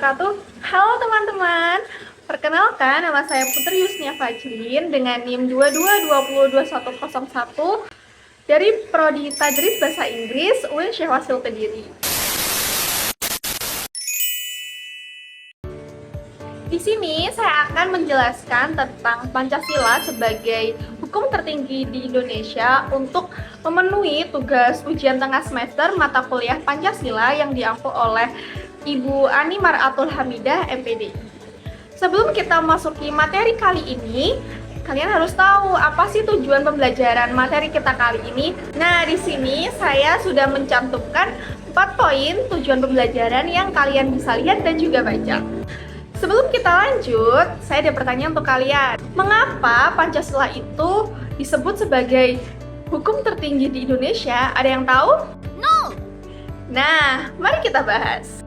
wabarakatuh. Halo teman-teman, perkenalkan nama saya Putri Yusnia Fajrin dengan NIM 22202101 dari Prodi Tadris Bahasa Inggris UIN Syekh Wasil Kediri. Di sini saya akan menjelaskan tentang Pancasila sebagai hukum tertinggi di Indonesia untuk memenuhi tugas ujian tengah semester mata kuliah Pancasila yang diampu oleh Ibu Ani Mar'atul Hamidah, MPD. Sebelum kita masuki materi kali ini, kalian harus tahu apa sih tujuan pembelajaran materi kita kali ini. Nah, di sini saya sudah mencantumkan 4 poin tujuan pembelajaran yang kalian bisa lihat dan juga baca. Sebelum kita lanjut, saya ada pertanyaan untuk kalian. Mengapa Pancasila itu disebut sebagai hukum tertinggi di Indonesia? Ada yang tahu? No! Nah, mari kita bahas.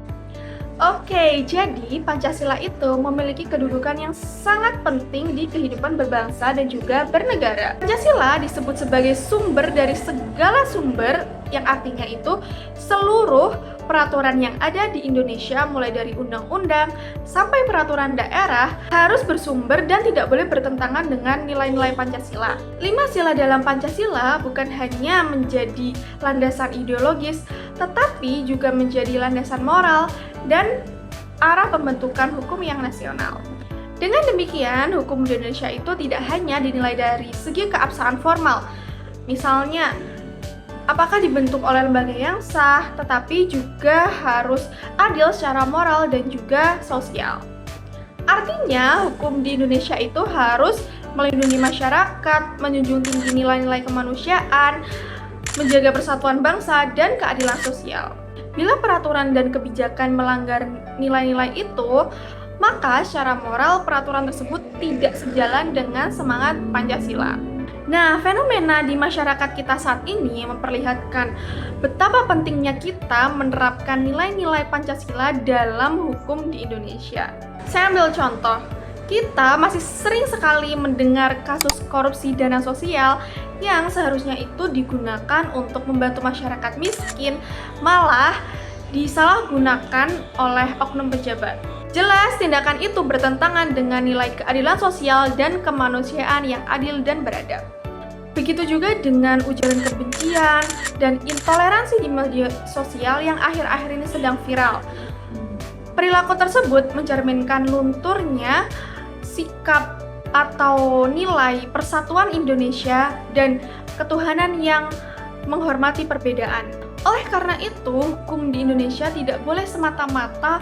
Oke, jadi Pancasila itu memiliki kedudukan yang sangat penting di kehidupan berbangsa dan juga bernegara. Pancasila disebut sebagai sumber dari segala sumber, yang artinya itu seluruh peraturan yang ada di Indonesia mulai dari undang-undang sampai peraturan daerah harus bersumber dan tidak boleh bertentangan dengan nilai-nilai Pancasila. 5 sila dalam Pancasila bukan hanya menjadi landasan ideologis, tetapi juga menjadi landasan moral dan arah pembentukan hukum yang nasional. Dengan demikian, hukum di Indonesia itu tidak hanya dinilai dari segi keabsahan formal, misalnya apakah dibentuk oleh lembaga yang sah, tetapi juga harus adil secara moral dan juga sosial. Artinya, hukum di Indonesia itu harus melindungi masyarakat, menjunjung tinggi nilai-nilai kemanusiaan, menjaga persatuan bangsa, dan keadilan sosial. Bila peraturan dan kebijakan melanggar nilai-nilai itu, maka secara moral peraturan tersebut tidak sejalan dengan semangat Pancasila. Nah, fenomena di masyarakat kita saat ini memperlihatkan betapa pentingnya kita menerapkan nilai-nilai Pancasila dalam hukum di Indonesia. Saya ambil contoh, kita masih sering sekali mendengar kasus korupsi dana sosial yang seharusnya itu digunakan untuk membantu masyarakat miskin, malah disalahgunakan oleh oknum pejabat. Jelas, tindakan itu bertentangan dengan nilai keadilan sosial dan kemanusiaan yang adil dan beradab. Begitu juga dengan ujaran kebencian dan intoleransi di media sosial yang akhir-akhir ini sedang viral. Perilaku tersebut mencerminkan lunturnya sikap atau nilai persatuan Indonesia dan ketuhanan yang menghormati perbedaan. Oleh karena itu, hukum di Indonesia tidak boleh semata-mata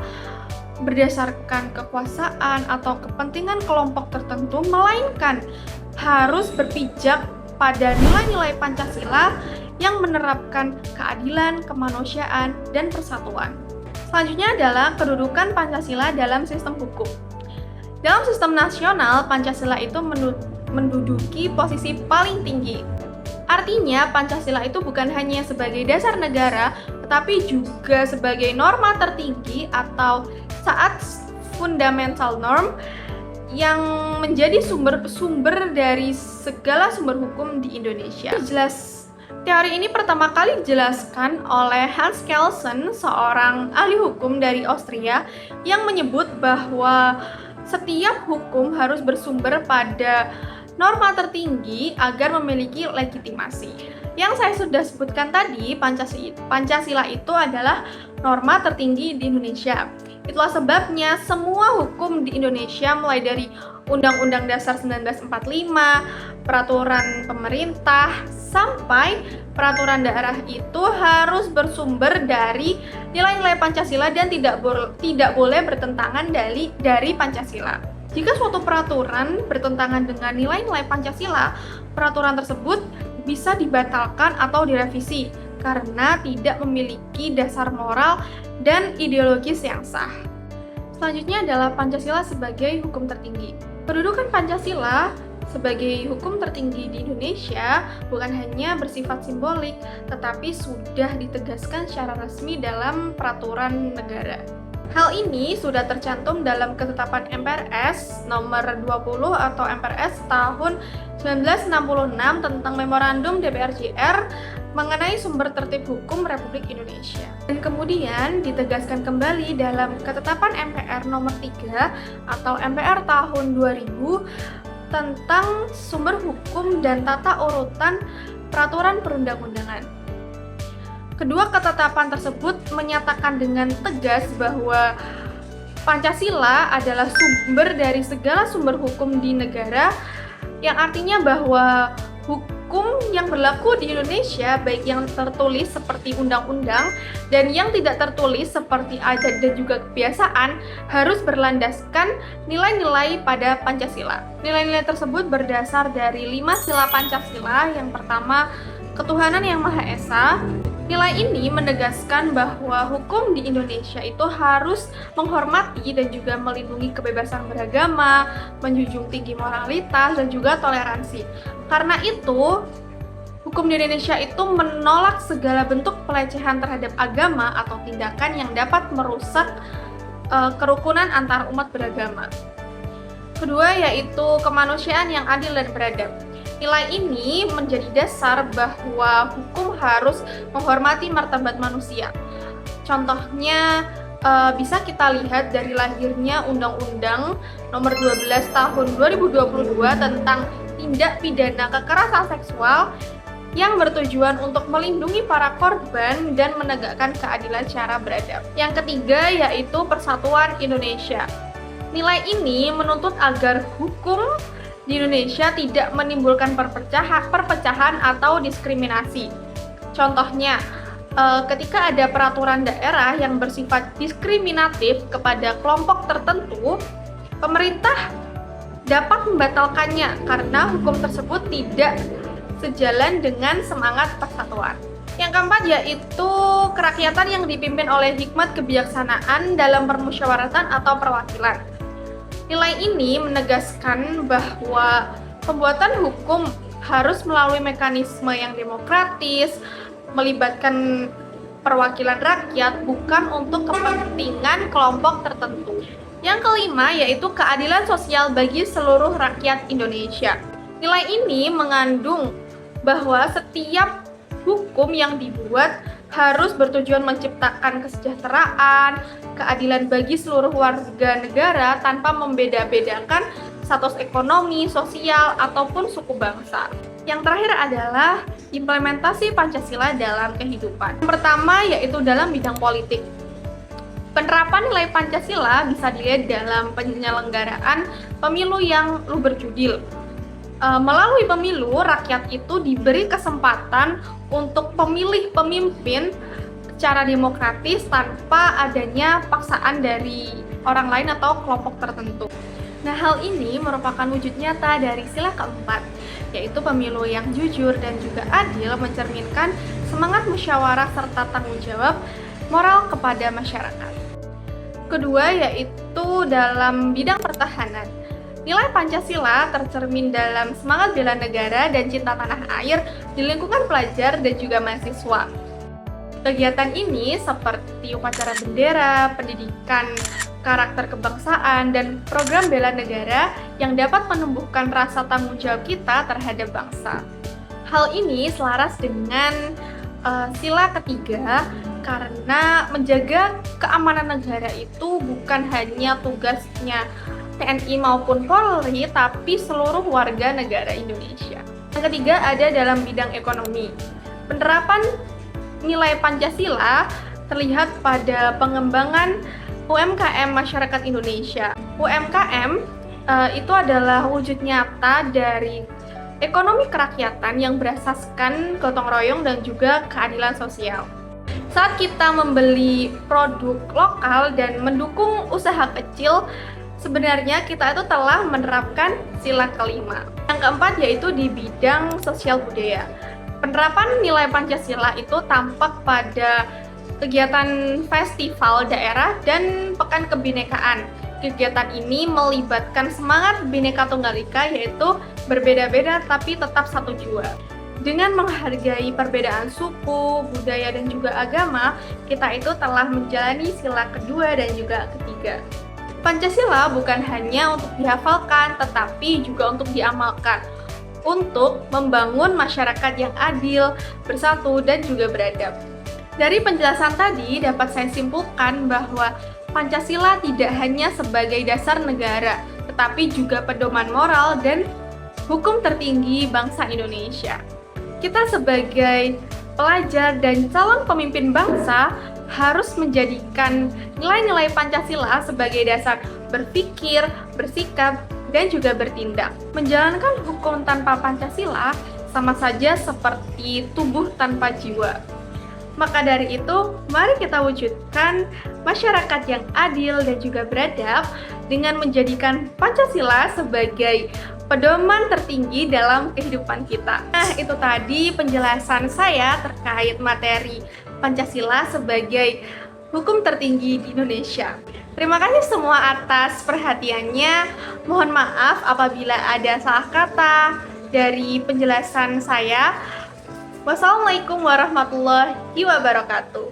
berdasarkan kekuasaan atau kepentingan kelompok tertentu, melainkan harus berpijak pada nilai-nilai Pancasila yang menerapkan keadilan, kemanusiaan, dan persatuan. Selanjutnya adalah kedudukan Pancasila dalam sistem hukum. Dalam sistem nasional, Pancasila itu menduduki posisi paling tinggi. Artinya, Pancasila itu bukan hanya sebagai dasar negara, tetapi juga sebagai norma tertinggi atau saat fundamental norm yang menjadi sumber dari segala sumber hukum di Indonesia. Jelas, teori ini pertama kali dijelaskan oleh Hans Kelsen, seorang ahli hukum dari Austria, yang menyebut bahwa setiap hukum harus bersumber pada norma tertinggi agar memiliki legitimasi. Yang saya sudah sebutkan tadi, Pancasila itu adalah norma tertinggi di Indonesia. Itulah sebabnya semua hukum di Indonesia mulai dari Undang-Undang Dasar 1945, peraturan pemerintah, sampai peraturan daerah itu harus bersumber dari nilai-nilai Pancasila dan tidak boleh bertentangan dari Pancasila. Jika suatu peraturan bertentangan dengan nilai-nilai Pancasila, peraturan tersebut bisa dibatalkan atau direvisi karena tidak memiliki dasar moral dan ideologis yang sah. Selanjutnya adalah Pancasila sebagai hukum tertinggi. Kedudukan Pancasila sebagai hukum tertinggi di Indonesia bukan hanya bersifat simbolik, tetapi sudah ditegaskan secara resmi dalam peraturan negara. Hal ini sudah tercantum dalam ketetapan MPRS nomor 20 atau MPRS tahun 1966 tentang Memorandum DPR JR mengenai sumber tertib hukum Republik Indonesia. Dan kemudian ditegaskan kembali dalam Ketetapan MPR nomor 3 atau MPR tahun 2000 tentang sumber hukum dan tata urutan peraturan perundang-undangan. Kedua ketetapan tersebut menyatakan dengan tegas bahwa Pancasila adalah sumber dari segala sumber hukum di negara, yang artinya bahwa hukum yang berlaku di Indonesia, baik yang tertulis seperti undang-undang dan yang tidak tertulis seperti adat dan juga kebiasaan, harus berlandaskan nilai-nilai pada Pancasila. Nilai-nilai tersebut berdasar dari 5 sila Pancasila. Yang pertama, ketuhanan yang Maha Esa. Nilai ini menegaskan bahwa hukum di Indonesia itu harus menghormati dan juga melindungi kebebasan beragama, menjunjung tinggi moralitas, dan juga toleransi. Karena itu, hukum di Indonesia itu menolak segala bentuk pelecehan terhadap agama atau tindakan yang dapat merusak kerukunan antar umat beragama. Kedua, yaitu kemanusiaan yang adil dan beradab. Nilai ini menjadi dasar bahwa hukum harus menghormati martabat manusia. Contohnya bisa kita lihat dari lahirnya Undang-Undang Nomor 12 Tahun 2022 tentang tindak pidana kekerasan seksual yang bertujuan untuk melindungi para korban dan menegakkan keadilan secara beradab. Yang ketiga yaitu Persatuan Indonesia. Nilai ini menuntut agar hukum di Indonesia tidak menimbulkan perpecahan atau diskriminasi. Contohnya, ketika ada peraturan daerah yang bersifat diskriminatif kepada kelompok tertentu, pemerintah dapat membatalkannya karena hukum tersebut tidak sejalan dengan semangat persatuan. Yang keempat yaitu kerakyatan yang dipimpin oleh hikmat kebijaksanaan dalam permusyawaratan atau perwakilan. Nilai ini menegaskan bahwa pembuatan hukum harus melalui mekanisme yang demokratis, melibatkan perwakilan rakyat, bukan untuk kepentingan kelompok tertentu. Yang kelima yaitu keadilan sosial bagi seluruh rakyat Indonesia. Nilai ini mengandung bahwa setiap hukum yang dibuat harus bertujuan menciptakan kesejahteraan, keadilan bagi seluruh warga negara tanpa membeda-bedakan status ekonomi, sosial, ataupun suku bangsa. Yang terakhir adalah implementasi Pancasila dalam kehidupan. Yang pertama yaitu dalam bidang politik. Penerapan nilai Pancasila bisa dilihat dalam penyelenggaraan pemilu yang luber jurdil. Melalui pemilu, rakyat itu diberi kesempatan untuk memilih pemimpin secara demokratis tanpa adanya paksaan dari orang lain atau kelompok tertentu. Nah, hal ini merupakan wujud nyata dari sila keempat, yaitu pemilu yang jujur dan juga adil mencerminkan semangat musyawarah serta tanggung jawab moral kepada masyarakat. Kedua, yaitu dalam bidang pertahanan. Nilai Pancasila tercermin dalam semangat bela negara dan cinta tanah air di lingkungan pelajar dan juga mahasiswa. Kegiatan ini seperti upacara bendera, pendidikan karakter kebangsaan, dan program bela negara yang dapat menumbuhkan rasa tanggung jawab kita terhadap bangsa. Hal ini selaras dengan sila ketiga, karena menjaga keamanan negara itu bukan hanya tugasnya TNI maupun Polri, tapi seluruh warga negara Indonesia. Yang ketiga ada dalam bidang ekonomi. Penerapan nilai Pancasila terlihat pada pengembangan UMKM masyarakat Indonesia. UMKM itu adalah wujud nyata dari ekonomi kerakyatan yang berasaskan gotong royong dan juga keadilan sosial. Saat kita membeli produk lokal dan mendukung usaha kecil, sebenarnya kita itu telah menerapkan sila kelima. Yang keempat yaitu di bidang sosial budaya. Penerapan nilai Pancasila itu tampak pada kegiatan festival daerah dan pekan kebinekaan. Kegiatan ini melibatkan semangat Bhinneka Tunggal Ika, yaitu berbeda-beda tapi tetap satu jua. Dengan menghargai perbedaan suku, budaya, dan juga agama, kita itu telah menjalani sila kedua dan juga ketiga. Pancasila bukan hanya untuk dihafalkan, tetapi juga untuk diamalkan. untuk membangun masyarakat yang adil, bersatu, dan juga beradab. Dari penjelasan tadi dapat saya simpulkan bahwa Pancasila tidak hanya sebagai dasar negara, tetapi juga pedoman moral dan hukum tertinggi bangsa Indonesia. Kita sebagai pelajar dan calon pemimpin bangsa harus menjadikan nilai-nilai Pancasila sebagai dasar berpikir, bersikap, dan juga bertindak. Menjalankan hukum tanpa Pancasila sama saja seperti tubuh tanpa jiwa. Maka dari itu, mari kita wujudkan masyarakat yang adil dan juga beradab dengan menjadikan Pancasila sebagai pedoman tertinggi dalam kehidupan kita. Nah, itu tadi penjelasan saya terkait materi Pancasila sebagai hukum tertinggi di Indonesia. Terima kasih semua atas perhatiannya. Mohon maaf apabila ada salah kata dari penjelasan saya. Wassalamualaikum warahmatullahi wabarakatuh.